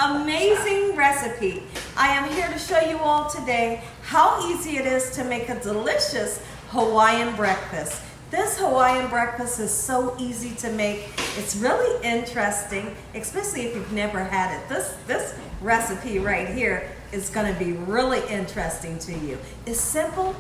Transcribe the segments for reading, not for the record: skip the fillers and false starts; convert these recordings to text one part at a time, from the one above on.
amazing recipe. I am here to show you all today how easy it is to make a delicious Hawaiian breakfast. This Hawaiian breakfast is so easy to make. It's really interesting, especially if you've never had it. This recipe right here is going to be really interesting to you. It's simple,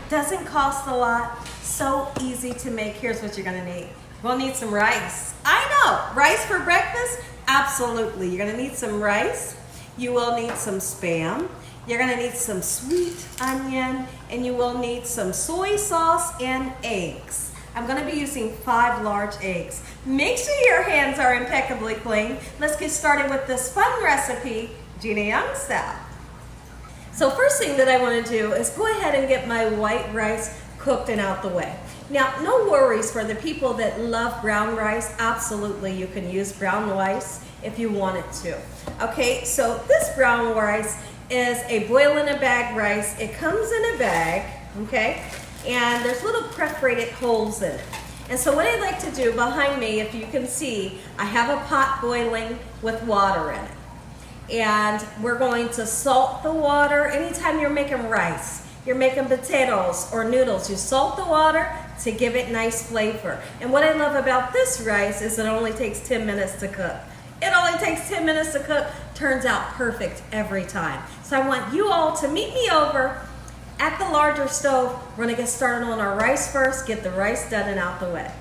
doesn't cost a lot, so easy to make. Here's what you're going to need. We'll need some rice. I know, rice for breakfast? Absolutely. You're going to need some rice. You will need some Spam. You're going to need some sweet onion, and you will need some soy sauce and eggs. I'm going to be using 5 large eggs. Make sure your hands are impeccably clean. Let's get started with this fun recipe, Gina Young style. So first thing that I want to do is go ahead and get my white rice cooked and out the way. Now, no worries for the people that love brown rice. Absolutely, you can use brown rice if you wanted to. Okay, so this brown rice is a boil in a bag rice. It comes in a bag, okay, and there's little perforated holes in it. And so what I like to do behind me, if you can see, I have a pot boiling with water in it. And we're going to salt the water. Anytime you're making rice, you're making potatoes or noodles, you salt the water to give it nice flavor. And what I love about this rice is it only takes 10 minutes to cook. It only takes 10 minutes to cook, turns out perfect every time. So I want you all to meet me over at the larger stove. We're gonna get started on our rice first, get the rice done and out the way.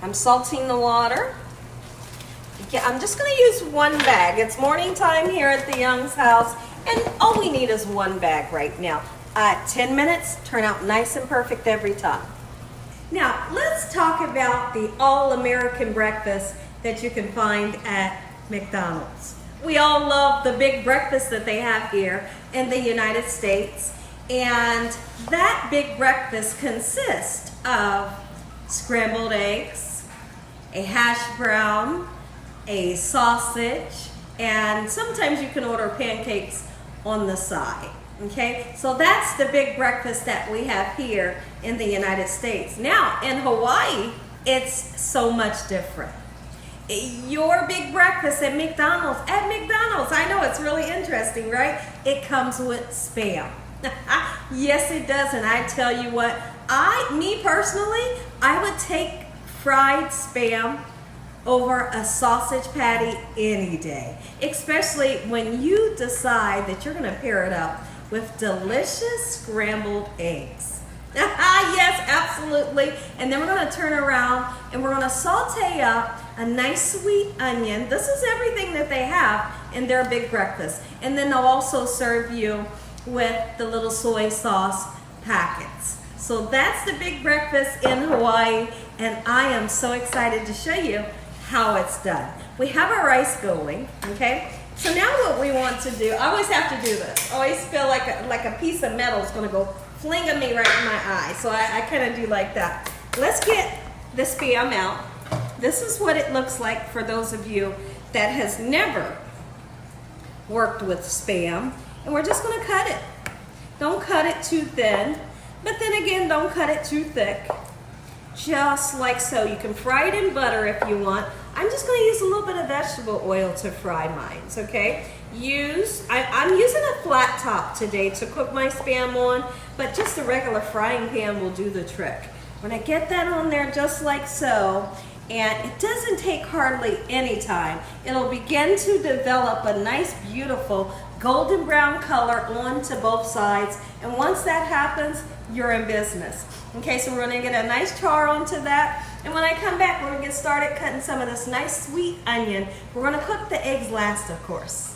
I'm salting the water. I'm just gonna use 1 bag. It's morning time here at the Young's house, and all we need is 1 bag right now. 10 minutes, turn out nice and perfect every time. Now, let's talk about the all-American breakfast that you can find at McDonald's. We all love the big breakfast that they have here in the United States, and that big breakfast consists of scrambled eggs, a hash brown, a sausage, and sometimes you can order pancakes on the side. Okay, so that's the big breakfast that we have here in the United States. Now, in Hawaii, it's so much different. Your big breakfast at McDonald's, I know it's really interesting, right? It comes with Spam. Yes, it does, and I tell you what, me personally, I would take fried Spam over a sausage patty any day, especially when you decide that you're gonna pair it up with delicious scrambled eggs. Yes, absolutely. And then we're gonna turn around and we're gonna saute up a nice sweet onion. This is everything that they have in their big breakfast. And then they'll also serve you with the little soy sauce packets. So that's the big breakfast in Hawaii, and I am so excited to show you how it's done. We have our rice going, okay? So now what we want to do, I always have to do this. I always feel like a piece of metal is gonna go fling at me right in my eye. So I kind of do like that. Let's get the Spam out. This is what it looks like for those of you that has never worked with Spam. And we're just gonna cut it. Don't cut it too thin, but then again, don't cut it too thick. Just like so. You can fry it in butter if you want. I'm just going to use a little bit of vegetable oil to fry mine, okay? I'm using a flat top today to cook my Spam on, but just a regular frying pan will do the trick. When I get that on there just like so, and it doesn't take hardly any time, it'll begin to develop a nice, beautiful golden brown color onto both sides, and once that happens, you're in business. Okay, so we're gonna get a nice char onto that, and when I come back, we're gonna get started cutting some of this nice sweet onion. We're gonna cook the eggs last, of course.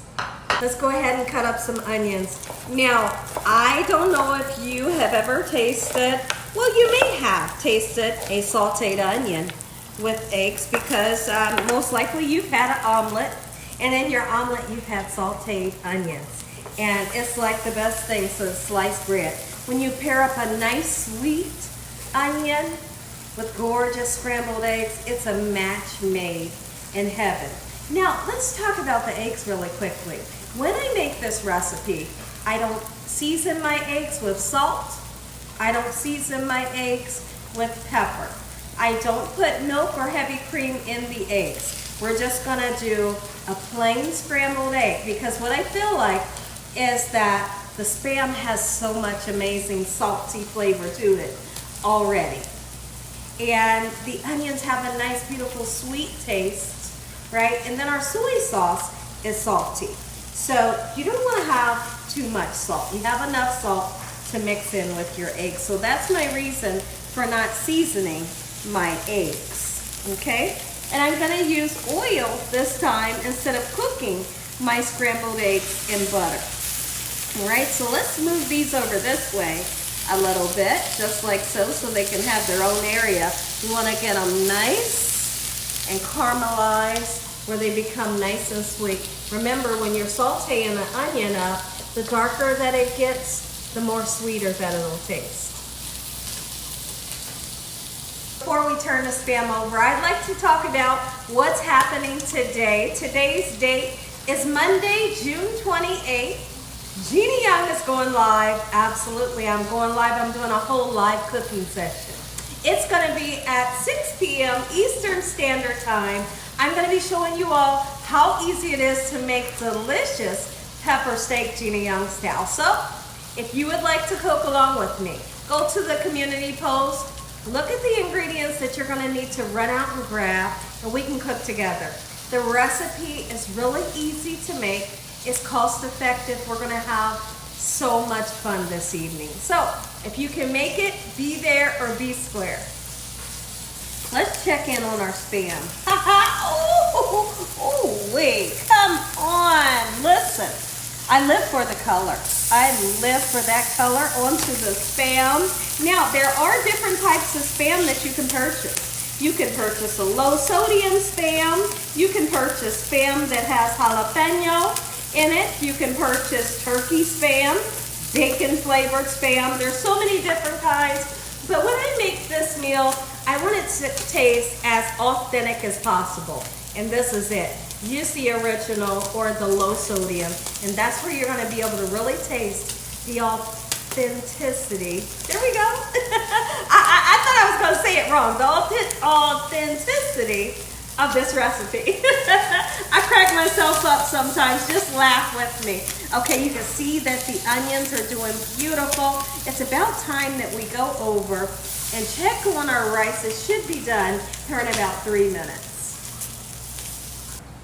Let's go ahead and cut up some onions. Now, I don't know if you have ever tasted, well, you may have tasted a sauteed onion with eggs, because most likely you've had an omelet, and in your omelet you've had sauteed onions, and it's like the best thing to sliced bread. When you pair up a nice sweet onion with gorgeous scrambled eggs, it's a match made in heaven. Now, let's talk about the eggs really quickly. When I make this recipe, I don't season my eggs with salt. I don't season my eggs with pepper. I don't put milk or heavy cream in the eggs. we're just gonna do a plain scrambled egg because what I feel like is that the Spam has so much amazing salty flavor to it already. And the onions have a nice, beautiful, sweet taste, right? And then our soy sauce is salty. So you don't want to have too much salt. You have enough salt to mix in with your eggs. So that's my reason for not seasoning my eggs, okay? And I'm gonna use oil this time instead of cooking my scrambled eggs in butter. All right, so let's move these over this way a little bit, just like so they can have their own area. We wanna get them nice and caramelized where they become nice and sweet. Remember, when you're sauteing the onion up, the darker that it gets, the more sweeter that it'll taste. Before we turn the Spam over, I'd like to talk about what's happening today. Today's date is Monday, June 28th. Gina Young is going live. Absolutely, I'm going live. I'm doing a whole live cooking session. It's gonna be at 6 p.m. Eastern Standard Time. I'm gonna be showing you all how easy it is to make delicious pepper steak Gina Young style. So, if you would like to cook along with me, go to the community post, look at the ingredients that you're gonna need to run out and grab, and we can cook together. The recipe is really easy to make. It's cost effective. We're gonna have so much fun this evening. So, if you can make it, be there or be square. Let's check in on our Spam. Oh, wait, come on, listen. I live for the color. I live for that color onto the Spam. Now, there are different types of Spam that you can purchase. You can purchase a low sodium Spam. You can purchase Spam that has jalapeno in it. You can purchase turkey Spam, bacon flavored Spam. There's so many different kinds. But when I make this meal, I want it to taste as authentic as possible. And this is it. Use the original or the low sodium. And that's where you're gonna be able to really taste the authenticity. There we go. I thought I was gonna say it wrong. The authenticity of this recipe. I crack myself up sometimes. Just laugh with me. Okay, you can see that the onions are doing beautiful. It's about time that we go over and check on our rice. It should be done here in about 3 minutes.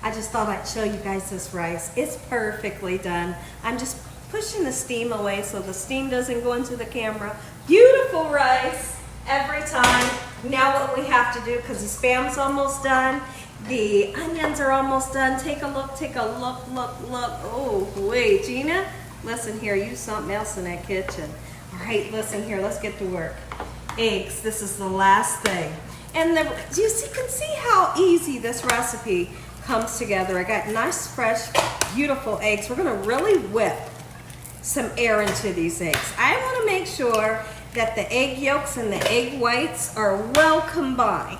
I just thought I'd show you guys this rice. It's perfectly done. I'm just pushing the steam away so the steam doesn't go into the camera. Beautiful rice every time. Now what we have to do, because the Spam's almost done, the onions are almost done. Take a look, look. Oh, wait, Gina, listen here, use something else in that kitchen. All right, listen here, let's get to work. Eggs, this is the last thing. And you can see how easy this recipe comes together. I got nice, fresh, beautiful eggs. We're gonna really whip some air into these eggs. I wanna make sure that the egg yolks and the egg whites are well combined.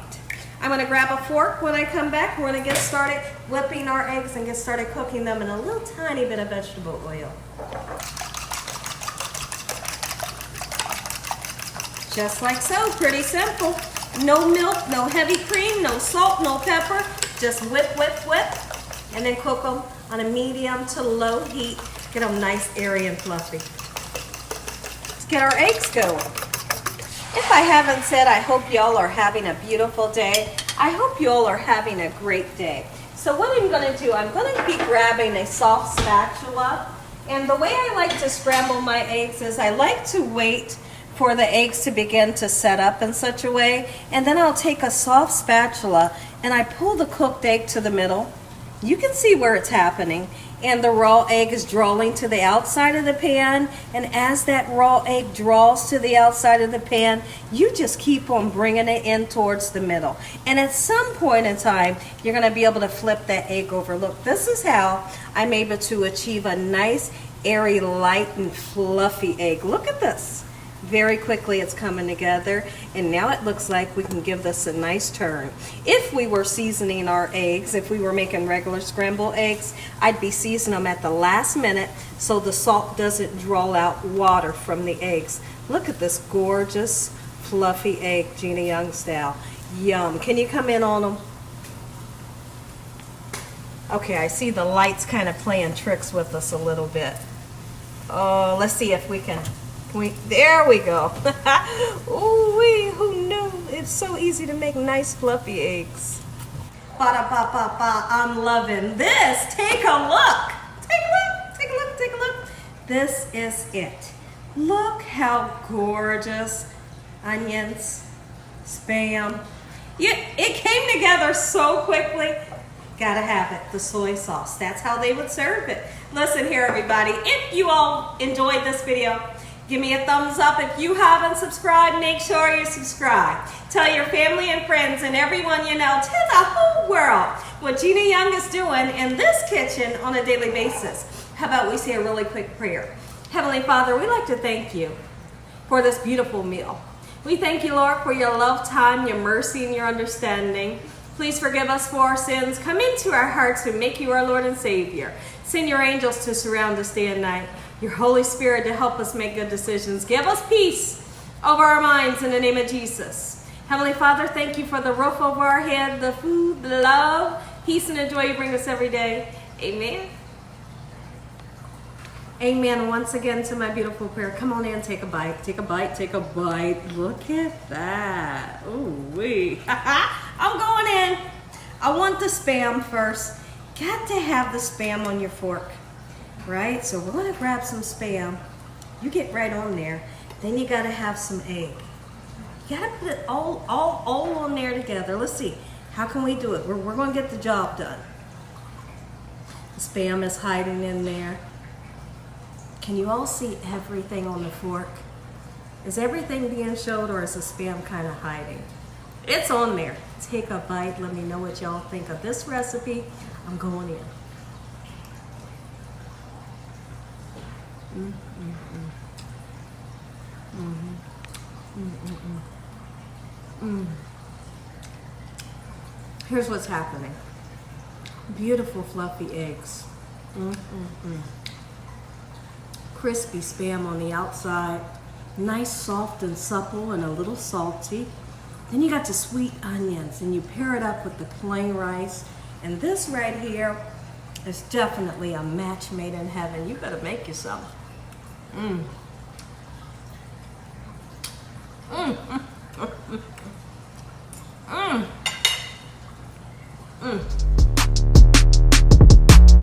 I'm gonna grab a fork when I come back. We're gonna get started whipping our eggs and get started cooking them in a little tiny bit of vegetable oil. Just like so, pretty simple. No milk, no heavy cream, no salt, no pepper. Just whip, and then cook them on a medium to low heat. Get them nice, airy, and fluffy. Let's get our eggs going. If I haven't said, I hope y'all are having a beautiful day. I hope y'all are having a great day. So what I'm gonna do, I'm gonna be grabbing a soft spatula. And the way I like to scramble my eggs is I like to wait for the eggs to begin to set up in such a way, and then I'll take a soft spatula and I pull the cooked egg to the middle. You can see where it's happening, and the raw egg is drawing to the outside of the pan, and as that raw egg draws to the outside of the pan, you just keep on bringing it in towards the middle. And at some point in time, you're gonna be able to flip that egg over. Look, this is how I'm able to achieve a nice, airy, light, and fluffy egg. Look at this. Very quickly it's coming together, and now it looks like we can give this a nice turn. If we were seasoning our eggs, if we were making regular scrambled eggs, I'd be seasoning them at the last minute so the salt doesn't draw out water from the eggs. Look at this gorgeous fluffy egg, Gina Young style. Yum. Can you come in on them? Okay, I see the lights kind of playing tricks with us a little bit. Oh, let's see if we can. There we go. Ooh, who knew? It's so easy to make nice fluffy eggs. Ba-da-ba-ba-ba, I'm loving this. Take a look. Take a look, take a look, take a look. This is it. Look how gorgeous. Onions, Spam. It came together so quickly. Gotta have it, the soy sauce. That's how they would serve it. Listen here, everybody. If you all enjoyed this video, give me a thumbs up. If you haven't subscribed, make sure you subscribe. Tell your family and friends and everyone you know, tell the whole world what Gina Young is doing in this kitchen on a daily basis. How about we say a really quick prayer? Heavenly Father, we'd like to thank you for this beautiful meal. We thank you, Lord, for your love, time, your mercy, and your understanding. Please forgive us for our sins. Come into our hearts and make you our Lord and Savior. Send your angels to surround us day and night. Your Holy Spirit to help us make good decisions. Give us peace over our minds in the name of Jesus. Heavenly Father, thank you for the roof over our head, the food, the love, peace, and the joy you bring us every day. Amen. Amen. Once again to my beautiful prayer. Come on in, take a bite. Take a bite, take a bite. Look at that. Ooh-wee. I'm going in. I want the Spam first. Got to have the Spam on your fork, right? So we're gonna grab some Spam. You get right on there. Then you gotta have some egg. You gotta put it all on there together. Let's see. How can we do it? We're gonna get the job done. The Spam is hiding in there. Can you all see everything on the fork? Is everything being showed, or is the Spam kind of hiding? It's on there. Take a bite. Let me know what y'all think of this recipe. I'm going in. Here's what's happening. Beautiful fluffy eggs. Crispy Spam on the outside. Nice, soft, and supple, and a little salty. Then you got the sweet onions, and you pair it up with the plain rice. And this right here is definitely a match made in heaven. You better make yourself.